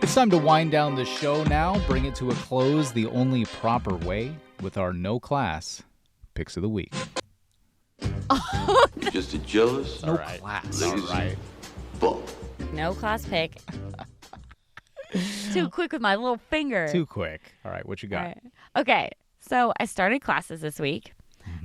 It's time to wind down the show now, bring it to a close the only proper way with our no class picks of the week. Just a jealous, No class. All right. bum. No class pick. Too quick with my little finger. Too quick. All right, what you got? All right. Okay, so I started classes this week.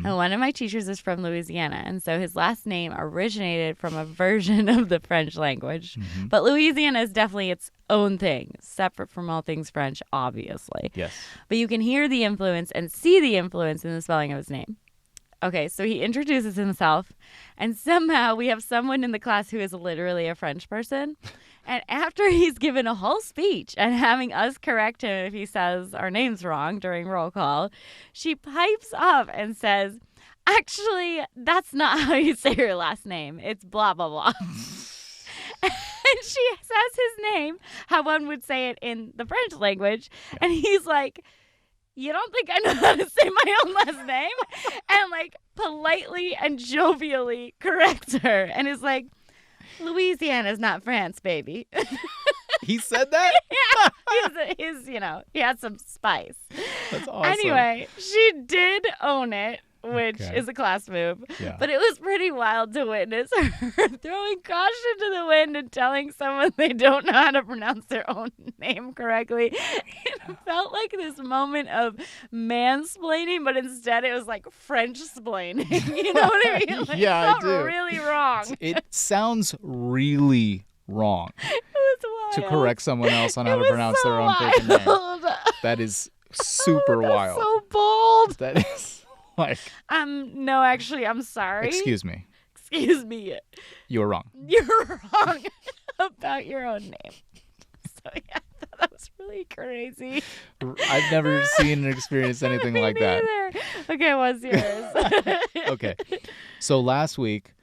And one of my teachers is from Louisiana, and so his last name originated from a version of the French language. But Louisiana is definitely its own thing, separate from all things French, obviously. Yes. But you can hear the influence and see the influence in the spelling of his name. Okay, so he introduces himself, and somehow we have someone in the class who is literally a French person. And after he's given a whole speech and having us correct him if he says our name's wrong during roll call, she pipes up and says, actually, that's not how you say your last name. It's blah, blah, blah. And she says his name, how one would say it in the French language. And he's like, you don't think I know how to say my own last name? And like politely and jovially corrects her and is like, Louisiana's not France, baby. He said that? Yeah. He had some spice. That's awesome. Anyway, she did own it, which is a class move. Yeah. But it was pretty wild to witness her throwing caution to the wind and telling someone they don't know how to pronounce their own name correctly. It felt like this moment of mansplaining, but instead it was like French-splaining. You know what I mean? Like, Yeah, it I felt do. really wrong. It sounds really wrong It was to wild. correct someone else on how It to was pronounce so their own freaking name. wild. That is super That's wild. so bold. That is like, No, actually, I'm sorry. excuse me, Excuse me. you were wrong. You're wrong about your own name. So yeah, I thought that was really crazy. I've never seen or experienced anything Me like that. neither. Okay, what's yours? Okay. So last week,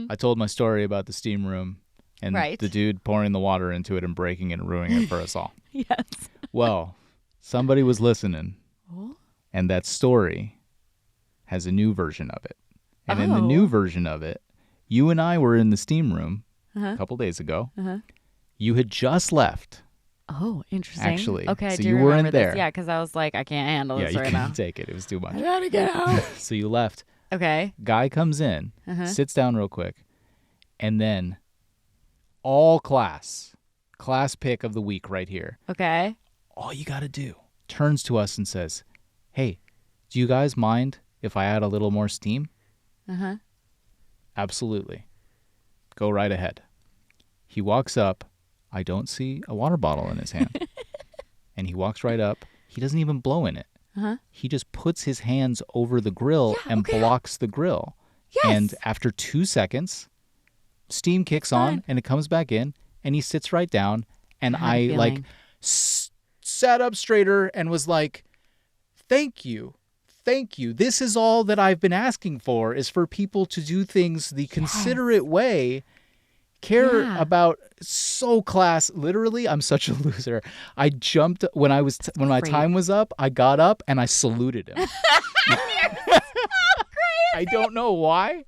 I told my story about the steam room and Right. the dude pouring the water into it and breaking it and ruining it for us all. Yes. Well, somebody was listening, and that story has a new version of it. And in the new version of it, you and I were in the steam room a couple days ago. You had just left. Oh, interesting. Actually. Okay, I So do you remember weren't this. there. Yeah, because I was like, I can't handle Yeah, this you right couldn't now. take it. It was too much. I gotta get out. So you left. Okay. Guy comes in, sits down real quick, and then all class pick of the week right here. Okay. All you got to do, turns to us and says, hey, do you guys mind if I add a little more steam? Absolutely. Go right ahead. He walks up. I don't see a water bottle in his hand. And he walks right up. He doesn't even blow in it. He just puts his hands over the grill and blocks the grill. Yes. And after 2 seconds, steam kicks on and it comes back in and he sits right down. And I like sat up straighter and was like, thank you. Thank you. This is all that I've been asking for, is for people to do things the considerate way, care about so class. Literally, I'm such a loser. I jumped when my time was up. I got up and I saluted him. I don't know why,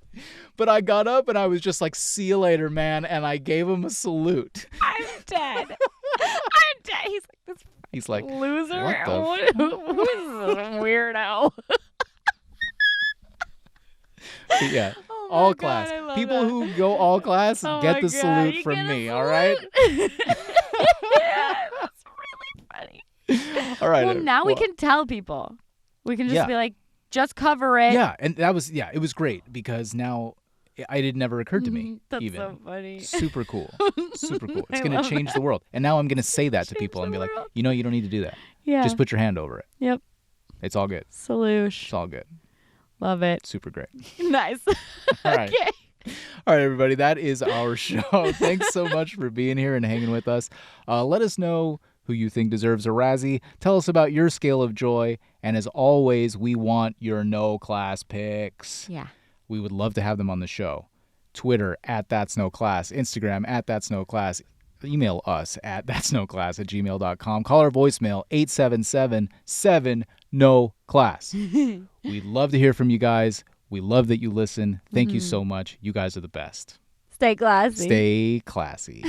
but I got up and I was just like, see you later, man. And I gave him a salute. I'm dead. I'm dead. He's like, Loser? what the Who is this weirdo? But yeah, Oh my all God, class. I love People that. who go all class Oh get my the God, salute you from get a me, all right? salute? Yeah, that's really funny. All right. Well, now we can tell people. We can just be like, just cover it. Yeah, and it was great because now it had never occurred to me. That's even. so funny. Super cool. Super cool. It's I going to love change the world. And now I'm going to say that to Change people and the be like, world. you don't need to do that. Yeah. Just put your hand over it. Yep. It's all good. It's Saloosh. all good. Love it. Super great. Nice. All right. Okay. All right, everybody. That is our show. Thanks so much for being here and hanging with us. Let us know who you think deserves a Razzie. Tell us about your scale of joy. And as always, we want your no class picks. Yeah. We would love to have them on the show. Twitter @thatsnoclass, Instagram @thatsnoclass. Email us at thatsnoclass@gmail.com. Call our voicemail 877-7-NO-CLASS. We'd love to hear from you guys. We love that you listen. Thank you so much. You guys are the best. Stay classy. Stay classy.